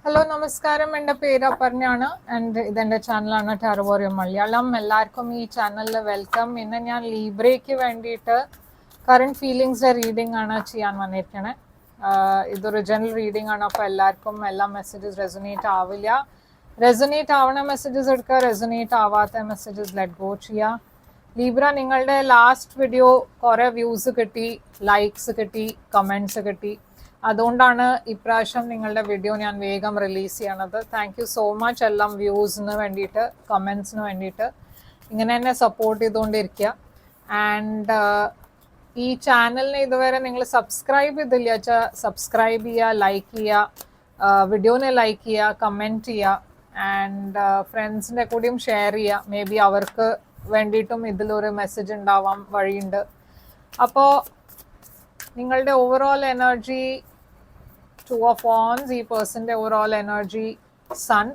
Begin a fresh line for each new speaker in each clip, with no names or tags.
Hello നമസ്കാരം, എൻ്റെ പേര് അപർണയാണ് ആൻഡ് ഇതെൻ്റെ ചാനലാണ് ടാരോ വാരിയർ മലയാളം. എല്ലാവർക്കും ഈ ചാനലിൽ വെൽക്കം. ഇന്ന് ഞാൻ ലീബ്രയ്ക്ക് വേണ്ടിയിട്ട് കറണ്ട് ഫീലിങ്സിൻ്റെ റീഡിംഗ് ആണ് ചെയ്യാൻ വന്നിരിക്കണേ. ഇതൊരു ജനറൽ റീഡിംഗ് ആണ്, അപ്പോൾ എല്ലാവർക്കും എല്ലാ മെസ്സേജസ് റെസൊനേറ്റ് ആവില്ല. റെസൊനേറ്റ് ആവണ മെസ്സേജസ് എടുക്കുക, റെസൊനേറ്റ് ആവാത്ത മെസ്സേജസ് ലെറ്റ് ഗോ ചെയ്യുക. ലീബ്ര, നിങ്ങളുടെ ലാസ്റ്റ് വീഡിയോ കുറേ വ്യൂസ് കിട്ടി, ലൈക്സ് കിട്ടി, കമൻറ്റ്സ് കിട്ടി. അതുകൊണ്ടാണ് ഇപ്രാവശ്യം നിങ്ങളുടെ വീഡിയോ ഞാൻ വേഗം റിലീസ് ചെയ്യണത്. താങ്ക് യു സോ മച്ച് എല്ലാം വ്യൂസിന് വേണ്ടിയിട്ട്, കമൻസിന് വേണ്ടിയിട്ട്. ഇങ്ങനെ തന്നെ സപ്പോർട്ട് ചെയ്തുകൊണ്ടിരിക്കുക. ആൻഡ് ഈ ചാനലിനെ ഇതുവരെ നിങ്ങൾ സബ്സ്ക്രൈബ് ചെയ്തില്ല വെച്ചാൽ സബ്സ്ക്രൈബ് ചെയ്യുക, ലൈക്ക് ചെയ്യുക, വീഡിയോനെ ലൈക്ക് ചെയ്യുക, കമൻറ്റ് ചെയ്യുക. ആൻഡ് ഫ്രണ്ട്സിൻ്റെ കൂടിയും ഷെയർ ചെയ്യുക. മേ ബി അവർക്ക് വേണ്ടിയിട്ടും ഇതിലൊരു മെസ്സേജ് ഉണ്ടാവാൻ വഴിയുണ്ട്. അപ്പോൾ നിങ്ങളുടെ overall energy two of wands, ഈ പേഴ്സൻ്റെ ഓവറോൾ എനർജി സൺ.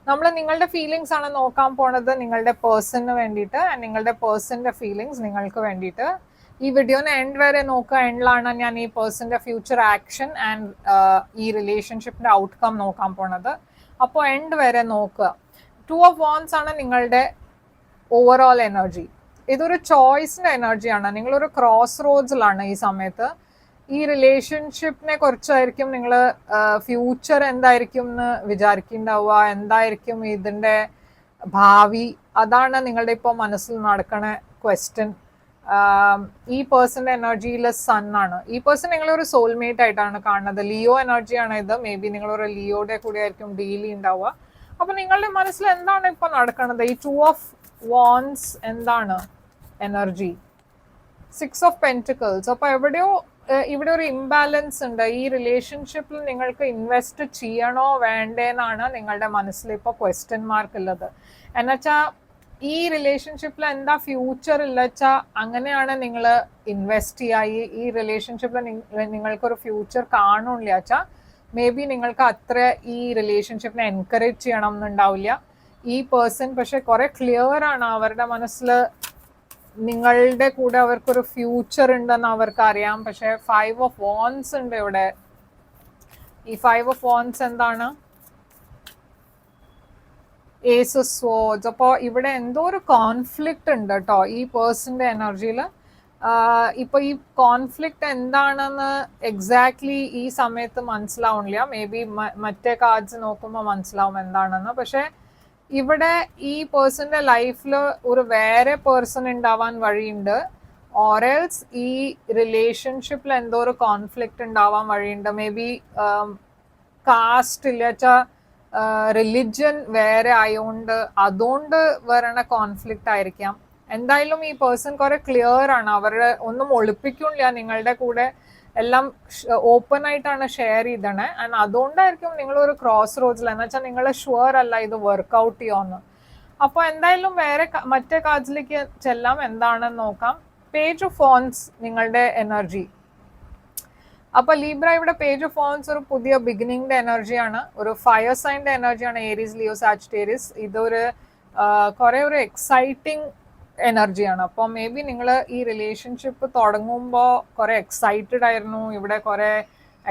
നമ്മൾ നിങ്ങളുടെ ഫീലിങ്സ് ആണ് നോക്കാൻ പോണത്, നിങ്ങളുടെ പേഴ്സണിന് വേണ്ടിയിട്ട്. ആൻഡ് നിങ്ങളുടെ പേഴ്സൻ്റെ ഫീലിങ്സ് നിങ്ങൾക്ക് വേണ്ടിയിട്ട്. ഈ വീഡിയോനെ എൻഡ് വരെ നോക്കുക. എൻഡിലാണ് ഞാൻ ഈ പേഴ്സൻ്റെ ഫ്യൂച്ചർ ആക്ഷൻ ആൻഡ് ഈ റിലേഷൻഷിപ്പിൻ്റെ ഔട്ട്കം നോക്കാൻ പോണത്. അപ്പോൾ എൻഡ് വരെ നോക്കുക. ടു ഓഫ് വോൺസ് ആണ് നിങ്ങളുടെ ഓവറോൾ എനർജി. ഇതൊരു ചോയ്സിൻ്റെ എനർജിയാണ്. നിങ്ങളൊരു ക്രോസ് റോഡ്സിലാണ് ഈ സമയത്ത്. ഈ റിലേഷൻഷിപ്പിനെ കുറിച്ചായിരിക്കും നിങ്ങൾ ഫ്യൂച്ചർ എന്തായിരിക്കും എന്ന് വിചാരിക്കുന്നുണ്ടാവുക, എന്തായിരിക്കും ഇതിൻ്റെ ഭാവി, അതാണ് നിങ്ങളുടെ ഇപ്പോൾ മനസ്സിൽ നടക്കണ ക്വസ്റ്റ്യൻ. ഈ പേഴ്സൻ്റെ എനർജിയിൽ സണ്ണാണ്. ഈ പേഴ്സൺ നിങ്ങളൊരു സോൾമേറ്റ് ആയിട്ടാണ് കാണുന്നത്. ലിയോ എനർജിയാണ് ഇത്. മേ ബി നിങ്ങളൊരു ലിയോയുടെ കൂടെ ആയിരിക്കും ഡീൽ ചെയ്യുന്നുണ്ടാവുക. അപ്പോൾ നിങ്ങളുടെ മനസ്സിൽ എന്താണ് ഇപ്പോൾ നടക്കുന്നത്? ഈ ടു ഓഫ് വോൺസ് എന്താണ് എനർജി? 6 of pentacles. അപ്പോൾ ഇവിടെ ഒരു ഇംബാലൻസ് ഉണ്ട്. ഈ റിലേഷൻഷിപ്പിൽ നിങ്ങൾക്ക് ഇൻവെസ്റ്റ് ചെയ്യണോ വേണ്ടേന്നാണ് നിങ്ങളുടെ മനസ്സിൽ ഇപ്പോൾ ക്വസ്റ്റ്യൻ മാർക്ക് ഉള്ളത്. എന്നുവെച്ചാൽ ഈ റിലേഷൻഷിപ്പിൽ എന്താ ഫ്യൂച്ചർ ഇല്ല വെച്ചാൽ അങ്ങനെയാണ് നിങ്ങൾ ഇൻവെസ്റ്റ് ചെയ്യുക. ഈ റിലേഷൻഷിപ്പിൽ നിങ്ങൾക്കൊരു ഫ്യൂച്ചർ കാണില്ല വെച്ചാൽ മേ ബി നിങ്ങൾക്ക് അത്ര ഈ റിലേഷൻഷിപ്പിനെ എൻകറേജ് ചെയ്യണം എന്നുണ്ടാവില്ല. ഈ പേഴ്സൺ പക്ഷെ കുറെ ക്ലിയർ ആണ്. അവരുടെ മനസ്സിൽ നിങ്ങളുടെ കൂടെ അവർക്കൊരു ഫ്യൂച്ചർ ഉണ്ടെന്ന് അവർക്കറിയാം. പക്ഷെ 5 ഓഫ് വോൺസ് ഉണ്ട് ഇവിടെ. ഈ 5 ഓഫ് വോൺസ് എന്താണ്? Ace of swords. അപ്പോൾ ഇവിടെ എന്തോ ഒരു കോൺഫ്ലിക്റ്റ് ഉണ്ട് കേട്ടോ ഈ പേഴ്സൻ്റെ എനർജിയിൽ. ഇപ്പോൾ ഈ കോൺഫ്ലിക്റ്റ് എന്താണെന്ന് എക്സാക്ട്ലി ഈ സമയത്ത് മനസ്സിലാവണില്ല. മേ ബി മറ്റേ കാർഡ്സ് നോക്കുമ്പോൾ മനസ്സിലാവും എന്താണെന്ന്. പക്ഷേ ഇവിടെ ഈ പേഴ്സൻ്റെ ലൈഫിൽ ഒരു വേറെ പേഴ്സൺ ഉണ്ടാവാൻ വഴിയുണ്ട്. ഓറൽസ് ഈ റിലേഷൻഷിപ്പിൽ എന്തോ ഒരു കോൺഫ്ലിക്റ്റ് ഉണ്ടാവാൻ വഴിയുണ്ട്. മേ ബി കാസ്റ്റ് ഇല്ല വെച്ചാൽ റിലിജ്യൻ വേറെ ആയതുകൊണ്ട് അതുകൊണ്ട് വരണ കോൺഫ്ലിക്റ്റ് ആയിരിക്കാം. എന്തായാലും ഈ പേഴ്സൺ കുറെ ക്ലിയർ ആണ്. അവരുടെ ഒന്നും ഒളിപ്പിക്കില്ല. നിങ്ങളുടെ കൂടെ എല്ലാം ഓപ്പൺ ആയിട്ടാണ് ഷെയർ ചെയ്തണേ. ആൻഡ് അതുകൊണ്ടായിരിക്കും നിങ്ങളൊരു ക്രോസ് റോഡ്സിൽ, എന്ന് വെച്ചാൽ നിങ്ങൾ ഷുവർ അല്ല ഇത് വർക്ക്ഔട്ട് ചെയ്യുമെന്ന്. അപ്പോൾ എന്തായാലും മറ്റേ കാർഡ്സിലേക്ക് ചെല്ലാം, എന്താണെന്ന് നോക്കാം. പേജ് ഓഫ് ഫോൺസ് നിങ്ങളുടെ എനർജി. അപ്പോൾ ലീബ്ര, ഇവിടെ പേജ് ഓഫ് ഫോൺസ് ഒരു പുതിയ ബിഗിനിങ്ങിൻ്റെ എനർജിയാണ്. ഒരു ഫയർ സൈൻ്റെ എനർജിയാണ്. Aries, Leo, Sagittarius. ഇതൊരു കുറേ ഒരു എക്സൈറ്റിംഗ് എനർജിയാണ്. അപ്പോൾ മേ ബി നിങ്ങൾ ഈ റിലേഷൻഷിപ്പ് തുടങ്ങുമ്പോൾ കുറേ എക്സൈറ്റഡ് ആയിരുന്നു. ഇവിടെ കുറേ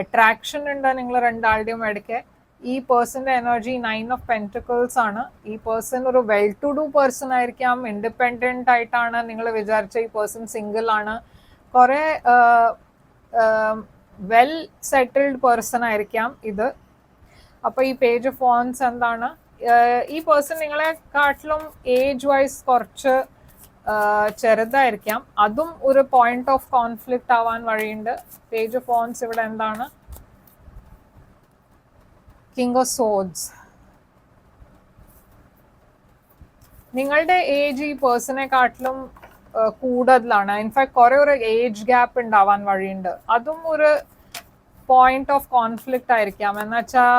അട്രാക്ഷൻ ഉണ്ട് നിങ്ങൾ രണ്ടാളുടെയും ഇടയ്ക്ക്. ഈ പേഴ്സൻ്റെ എനർജി 9 ഓഫ് പെൻറ്റിക്കിൾസ് ആണ്. ഈ പേഴ്സൺ ഒരു വെൽ ടു ഡു പേഴ്സൺ ആയിരിക്കാം. ഇൻഡിപെൻഡൻ്റ് ആയിട്ടാണ് നിങ്ങൾ വിചാരിച്ച ഈ പേഴ്സൺ സിംഗിൾ ആണ്. കുറേ വെൽ സെറ്റിൽഡ് പേഴ്സൺ ആയിരിക്കാം ഇത്. അപ്പോൾ ഈ പേജ് ഓഫ് വോൺസ് എന്താണ്? ഈ പേഴ്സൺ നിങ്ങളെക്കാട്ടിലും ഏജ് വൈസ് കുറച്ച് ചെറുതായിരിക്കാം. അതും ഒരു പോയിന്റ് ഓഫ് കോൺഫ്ലിക്റ്റ് ആവാൻ വഴിയുണ്ട്. പേജ് ഓഫ് വോൺസ് ഇവിടെ എന്താണ്? King of swords. നിങ്ങളുടെ ഏജ് ഈ പേഴ്സണെക്കാട്ടിലും കൂടുതലാണ്. ഇൻഫാക്ട് കുറെ ഒരു ഏജ് ഗ്യാപ്പ് ഉണ്ടാവാൻ വഴിയുണ്ട്. അതും ഒരു പോയിന്റ് ഓഫ് കോൺഫ്ലിക്റ്റ് ആയിരിക്കാം. എന്നുവെച്ചാൽ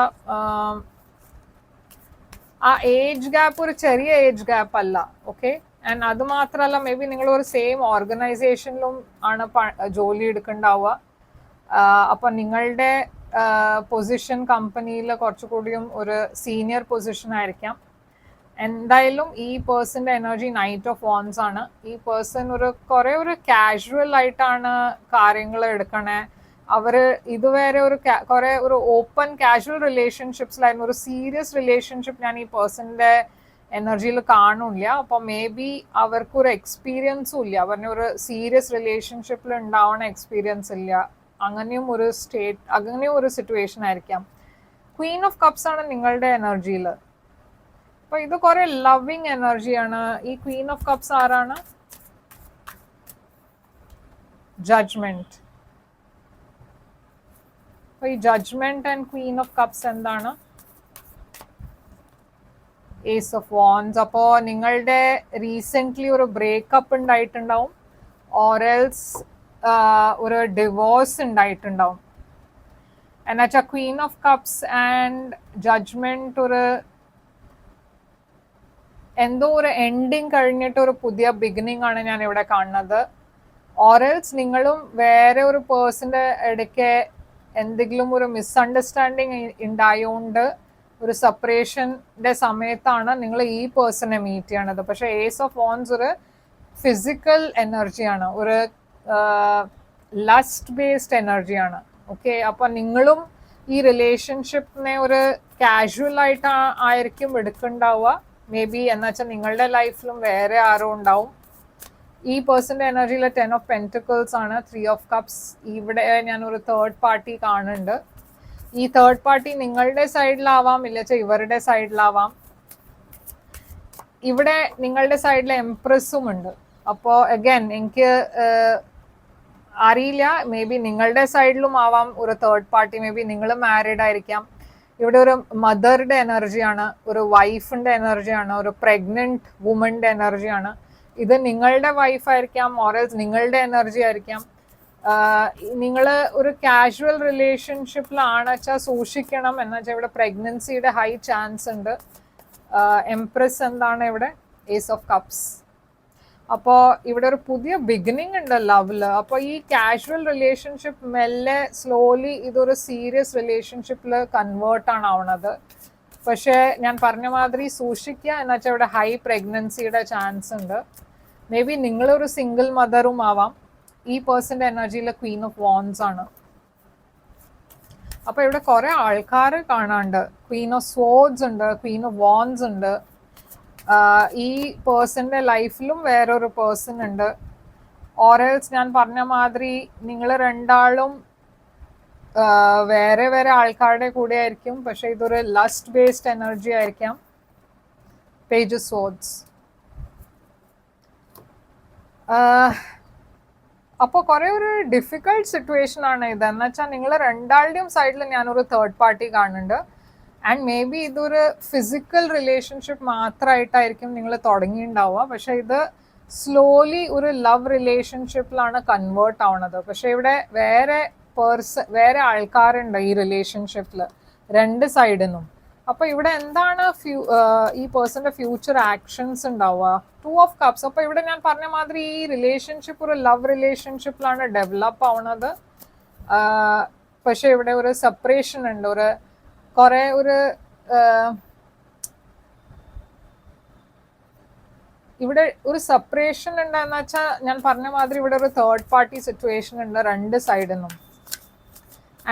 ആ ഏജ് ഗ്യാപ്പ് ഒരു ചെറിയ ഏജ് ഗ്യാപ്പ് അല്ല. ഓക്കെ. ആൻഡ് അത് മാത്രമല്ല, മേ ബി നിങ്ങൾ ഒരു സെയിം ഓർഗനൈസേഷനിലും ആണ് ജോലി എടുക്കുന്നുണ്ടാവുക. അപ്പം നിങ്ങളുടെ പൊസിഷൻ കമ്പനിയിൽ കുറച്ചുകൂടിയും ഒരു സീനിയർ പൊസിഷൻ ആയിരിക്കാം. എന്തായാലും ഈ പേഴ്സൻ്റെ എനർജി നൈറ്റ് ഓഫ് വോൺസ് ആണ്. ഈ പേഴ്സൺ കുറേ ഒരു കാഷ്വൽ ആയിട്ടാണ് കാര്യങ്ങൾ എടുക്കണേ. അവര് ഇതുവരെ കുറെ ഒരു ഓപ്പൺ കാഷ്വൽ റിലേഷൻഷിപ്സിലായിരുന്നു. ഒരു സീരിയസ് റിലേഷൻഷിപ്പ് ഞാൻ ഈ പേഴ്സണിന്റെ എനർജിയിൽ കാണില്ല. അപ്പോൾ മേ ബി അവർക്കൊരു എക്സ്പീരിയൻസും ഇല്ല, അവരുടെ ഒരു സീരിയസ് റിലേഷൻഷിപ്പിൽ ഉണ്ടാവണ എക്സ്പീരിയൻസ് ഇല്ല. അങ്ങനെയും ഒരു സിറ്റുവേഷൻ ആയിരിക്കാം. ക്വീൻ ഓഫ് കപ്സ് ആണ് നിങ്ങളുടെ എനർജിയിൽ. അപ്പൊ ഇത് കുറെ ലവിങ് എനർജിയാണ്. ഈ ക്വീൻ ഓഫ് കപ്സ് ആരാണ്? ജഡ്ജ്മെന്റ്. അപ്പൊ ഈ judgment and queen of cups എന്താണ്? Ace of wands. അപ്പോ നിങ്ങളുടെ റീസെന്റ് ഒരു ബ്രേക്കപ്പ് ഉണ്ടായിട്ടുണ്ടാവും, ഓറൽസ് ഒരു ഡിവോഴ്സ് ഉണ്ടായിട്ടുണ്ടാവും. എന്നുവെച്ചാൽ queen of cups and judgement ഒരു എന്തോ ഒരു എൻഡിങ് കഴിഞ്ഞിട്ട് ഒരു പുതിയ ബിഗിനിങ് ആണ് ഞാൻ ഇവിടെ കാണുന്നത്. ഓറൽസ് നിങ്ങളും വേറെ ഒരു പേഴ്സന്റെ ഇടയ്ക്ക് എന്തെങ്കിലും ഒരു മിസ്അണ്ടർസ്റ്റാൻഡിങ് ഉണ്ടായോണ്ട് ഒരു സെപ്പറേഷന്റെ സമയത്താണ് നിങ്ങൾ ഈ പേഴ്സണെ മീറ്റ് ചെയ്യണത്. പക്ഷെ ഏസ് ഓഫ് വാൻഡ്സ് ഒരു ഫിസിക്കൽ എനർജിയാണ്, ഒരു ലസ്റ്റ് ബേസ്ഡ് എനർജിയാണ്. ഓക്കെ, അപ്പൊ നിങ്ങളും ഈ റിലേഷൻഷിപ്പിനെ ഒരു കാഷ്വൽ ആയിട്ട് ആയിരിക്കും എടുക്കുന്നുണ്ടാവുക മേ ബി. എന്നുവെച്ചാൽ നിങ്ങളുടെ ലൈഫിലും വേറെ ആരും ഉണ്ടാവും. ഈ പേഴ്സന്റെ എനർജിയിൽ 10 ഓഫ് പെന്റിക്കിൾസ് ആണ്, 3 ഓഫ് കപ്സ്. ഇവിടെ ഞാൻ ഒരു തേർഡ് പാർട്ടി കാണുന്നുണ്ട്. ഈ തേർഡ് പാർട്ടി നിങ്ങളുടെ സൈഡിലാവാം, ഇല്ലച്ച ഇവരുടെ സൈഡിലാവാം. ഇവിടെ നിങ്ങളുടെ സൈഡിൽ എംപ്രസും ഉണ്ട്. അപ്പോൾ അഗൈൻ എനിക്ക് അറിയില്ല, മേ ബി നിങ്ങളുടെ സൈഡിലും ആവാം ഒരു തേർഡ് പാർട്ടി. മേ ബി നിങ്ങൾ മാരീഡ് ആയിരിക്കാം. ഇവിടെ ഒരു മദറുടെ എനർജിയാണ്, ഒരു വൈഫിന്റെ എനർജിയാണ്, ഒരു പ്രഗ്നന്റ് വുമന്റെ എനർജിയാണ്. ഇത് നിങ്ങളുടെ വൈഫായിരിക്കാം, ഓറൽസ് നിങ്ങളുടെ എനർജി ആയിരിക്കാം. നിങ്ങൾ ഒരു കാഷ്വൽ റിലേഷൻഷിപ്പിലാണ് വെച്ചാൽ സൂക്ഷിക്കണം. എന്നുവെച്ചാൽ ഇവിടെ പ്രഗ്നൻസിയുടെ ഹൈ ചാൻസ് ഉണ്ട്. എംപ്രസ് എന്താണ് ഇവിടെ? Ace of cups. അപ്പോൾ ഇവിടെ ഒരു പുതിയ ബിഗിനിങ് ഉണ്ട് ലവില്. അപ്പോൾ ഈ കാഷ്വൽ റിലേഷൻഷിപ്പ് മെല്ലെ സ്ലോലി ഇതൊരു സീരിയസ് റിലേഷൻഷിപ്പിൽ കൺവേർട്ടാണ് ആവണത്. പക്ഷേ ഞാൻ പറഞ്ഞ മാതിരി സൂക്ഷിക്കുക. എന്നുവെച്ചാൽ ഇവിടെ ഹൈ പ്രഗ്നൻസിയുടെ ചാൻസ് ഉണ്ട്. മേ ബി നിങ്ങളൊരു സിംഗിൾ മദറും ആവാം. ഈ പേഴ്സന്റെ എനർജിയിലെ ക്വീൻ ഓഫ് വാൻഡ്സ് ആണ്. അപ്പൊ ഇവിടെ കുറെ ആൾക്കാർ കാണാണ്ട്. ക്വീൻ ഓഫ് സ്വോർഡ്സ് ഉണ്ട്, ക്വീൻ ഓഫ് വാൻഡ്സ് ഉണ്ട്. ഈ പേഴ്സന്റെ ലൈഫിലും വേറൊരു പേഴ്സൺ ഉണ്ട്. ഓറൽസ് ഞാൻ പറഞ്ഞ മാതിരി നിങ്ങൾ രണ്ടാളും വേറെ വേറെ ആൾക്കാരുടെ കൂടെ ആയിരിക്കും. പക്ഷെ ഇതൊരു ലസ്റ്റ് ബേസ്ഡ് എനർജി ആയിരിക്കാം. Page of swords. അപ്പോൾ കുറെ ഒരു ഡിഫിക്കൾട്ട് സിറ്റുവേഷൻ ആണ് ഇത്. എന്ന് വെച്ചാൽ നിങ്ങൾ രണ്ടാളുടെയും സൈഡിൽ ഞാനൊരു തേർഡ് പാർട്ടി കാണുന്നുണ്ട്. ആൻഡ് മേ ബി ഇതൊരു ഫിസിക്കൽ റിലേഷൻഷിപ്പ് മാത്രമായിട്ടായിരിക്കും നിങ്ങൾ തുടങ്ങിയിട്ടുണ്ടാവുക. പക്ഷെ ഇത് സ്ലോലി ഒരു ലവ് റിലേഷൻഷിപ്പിലാണ് കൺവേർട്ട് ആവണത്. പക്ഷെ ഇവിടെ വേറെ ആൾക്കാരുണ്ട് ഈ റിലേഷൻഷിപ്പിൽ രണ്ട് സൈഡിൽ നിന്നും. അപ്പൊ ഇവിടെ എന്താണ് ഈ പേഴ്സന്റെ ഫ്യൂച്ചർ ആക്ഷൻസ് ഉണ്ടാവുക? 2 ഓഫ് കപ്സ്. അപ്പൊ ഇവിടെ ഞാൻ പറഞ്ഞ മാതിരി ഈ റിലേഷൻഷിപ്പ് ഒരു ലവ് റിലേഷൻഷിപ്പിലാണ് ഡെവലപ്പ് ആവുന്നത്. പക്ഷെ ഇവിടെ ഒരു സെപ്പറേഷൻ ഉണ്ട്. ഇവിടെ ഒരു സെപ്പറേഷൻ ഉണ്ട്. എന്ന് വെച്ചാൽ ഞാൻ പറഞ്ഞ മാതിരി ഇവിടെ ഒരു തേർഡ് പാർട്ടി സിറ്റുവേഷൻ ഉണ്ട് രണ്ട് സൈഡിൽ നിന്നും.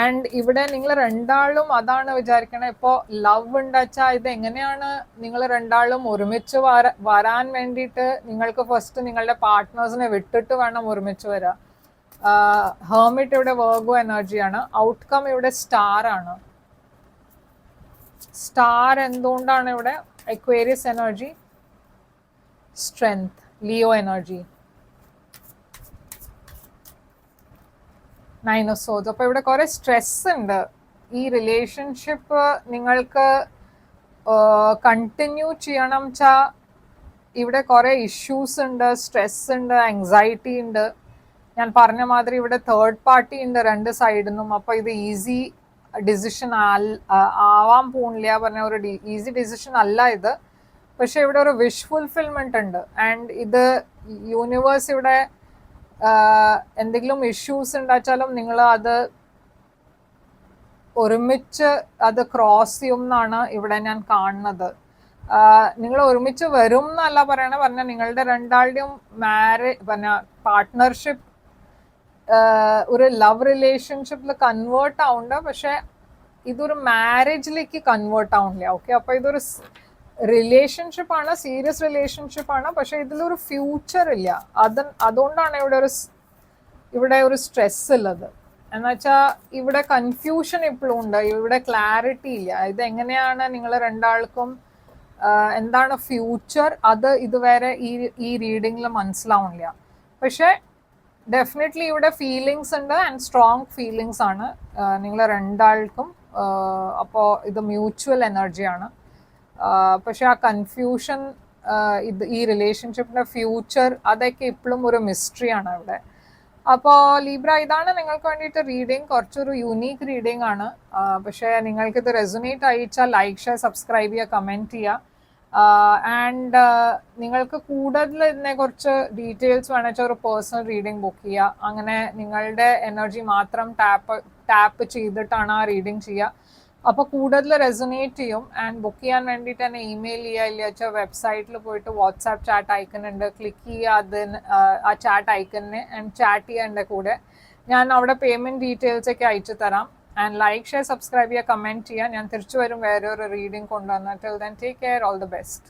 ആൻഡ് ഇവിടെ നിങ്ങൾ രണ്ടാളും അതാണ് വിചാരിക്കണേ. ഇപ്പോൾ ലവ് ഉണ്ടാച്ചാൽ ഇത് എങ്ങനെയാണ് നിങ്ങൾ രണ്ടാളും ഒരുമിച്ച് വരാൻ വേണ്ടിയിട്ട് നിങ്ങൾക്ക് ഫസ്റ്റ് നിങ്ങളുടെ പാർട്ട്നേഴ്സിനെ വിട്ടിട്ട് വേണം ഒരുമിച്ച് വരാൻ. ഹെർമിറ്റ് ഇവിടെ വെർഗോ എനർജിയാണ്. ഔട്ട്കം ഇവിടെ സ്റ്റാർ ആണ്. സ്റ്റാർ എന്തുകൊണ്ടാണ് ഇവിടെ? Aquarius energy, strength, Leo energy, 9 of swords. അപ്പോൾ ഇവിടെ കുറെ സ്ട്രെസ് ഉണ്ട്. ഈ റിലേഷൻഷിപ്പ് നിങ്ങൾക്ക് കണ്ടിന്യൂ ചെയ്യണം വെച്ചാൽ ഇവിടെ കുറെ ഇഷ്യൂസ് ഉണ്ട്, സ്ട്രെസ് ഉണ്ട്, ആങ്സൈറ്റി ഉണ്ട്. ഞാൻ പറഞ്ഞ മാതിരി ഇവിടെ തേർഡ് പാർട്ടി ഉണ്ട് രണ്ട് സൈഡിൽ നിന്നും. അപ്പോൾ ഇത് ഈസി ഡിസിഷൻ ആവാൻ പോണില്ല. പറഞ്ഞ ഒരു ഈസി ഡിസിഷൻ അല്ല ഇത്. പക്ഷെ ഇവിടെ ഒരു വിഷ് ഫുൾഫിൽമെന്റ് ഉണ്ട്. ആൻഡ് ഇത് യൂണിവേഴ്സ് ഇവിടെ എന്തെങ്കിലും ഇഷ്യൂസ് ഉണ്ടാച്ചാലും നിങ്ങൾ അത് ഒരുമിച്ച് അത് ക്രോസ് ചെയ്യും എന്നാണ് ഇവിടെ ഞാൻ കാണുന്നത്. നിങ്ങൾ ഒരുമിച്ച് വരും എന്നല്ല പറഞ്ഞാൽ നിങ്ങളുടെ രണ്ടാളുടെയും പാർട്ട്ണർഷിപ്പ് ഒരു ലവ് റിലേഷൻഷിപ്പിൽ കൺവേർട്ട് ആവുന്നുണ്ട്, പക്ഷെ ഇതൊരു മാരേജിലേക്ക് കൺവേർട്ട് ആവുന്നില്ല. ഓക്കെ, അപ്പൊ ഇതൊരു റിലേഷൻഷിപ്പ് ആണ്, സീരിയസ് റിലേഷൻഷിപ്പ് ആണ്, പക്ഷെ ഇതിലൊരു ഫ്യൂച്ചർ ഇല്ല. അതുകൊണ്ടാണ് ഇവിടെ ഒരു സ്ട്രെസ് ഉള്ളത്. എന്നുവെച്ചാൽ ഇവിടെ കൺഫ്യൂഷൻ ഇപ്പോഴും ഉണ്ട്, ഇവിടെ ക്ലാരിറ്റി ഇല്ല. ഇതെങ്ങനെയാണ് നിങ്ങൾ രണ്ടാൾക്കും എന്താണ് ഫ്യൂച്ചർ, അത് ഇതുവരെ ഈ റീഡിങ്ങിൽ മനസ്സിലാവുന്നില്ല. പക്ഷെ ഡെഫിനറ്റ്ലി ഇവിടെ ഫീലിങ്സ് ഉണ്ട്, ആൻഡ് സ്ട്രോങ് ഫീലിങ്സ് ആണ് നിങ്ങൾ രണ്ടാൾക്കും. അപ്പോൾ ഇത് മ്യൂച്വൽ എനർജിയാണ്. പക്ഷെ ആ കൺഫ്യൂഷൻ, ഈ റിലേഷൻഷിപ്പിന്റെ ഫ്യൂച്ചർ, അതൊക്കെ ഇപ്പോഴും ഒരു മിസ്റ്ററിയാണ് ഇവിടെ. അപ്പോൾ ലീബ്ര, ഇതാണ് നിങ്ങൾക്ക് വേണ്ടിയിട്ട് റീഡിങ്. കുറച്ചൊരു യുണീക്ക് റീഡിംഗ് ആണ്. പക്ഷേ നിങ്ങൾക്കിത് റെസൊനേറ്റ് അയച്ചാൽ ലൈക്ക്, ഷെയർ, സബ്സ്ക്രൈബ് ചെയ്യുക, കമൻറ്റ് ചെയ്യുക. ആൻഡ് നിങ്ങൾക്ക് കൂടുതൽ ഇതിനെക്കുറിച്ച് ഡീറ്റെയിൽസ് വേണമെച്ചാൽ ഒരു പേഴ്സണൽ റീഡിംഗ് ബുക്ക് ചെയ്യുക. അങ്ങനെ നിങ്ങളുടെ എനർജി മാത്രം ടാപ്പ് ചെയ്തിട്ടാണ് ആ റീഡിംഗ് ചെയ്യുക. അപ്പോൾ കൂടുതൽ റെസൊനേറ്റ് ചെയ്യും. ആൻഡ് ബുക്ക് ചെയ്യാൻ വേണ്ടിയിട്ട് തന്നെ ഇമെയിൽ ചെയ്യുക, ഇല്ല വെച്ചാൽ വെബ്സൈറ്റിൽ പോയിട്ട് വാട്സാപ്പ് ചാറ്റ് ഐക്കൺ ഉണ്ട്, ക്ലിക്ക് ചെയ്യുക അതിന്, ആ ചാറ്റ് ഐക്കണിന്, ആൻഡ് ചാറ്റ് ചെയ്യുക എൻ്റെ കൂടെ. ഞാൻ അവിടെ പേയ്മെൻറ്റ് ഡീറ്റെയിൽസ് ഒക്കെ അയച്ചു തരാം. ആൻഡ് ലൈക്ക്, ഷെയർ, സബ്സ്ക്രൈബ് ചെയ്യുക, കമൻറ്റ് ചെയ്യുക. ഞാൻ തിരിച്ചു വരും വേറൊരു റീഡിംഗ് കൊണ്ടുവന്ന്. Till then take care, all the best.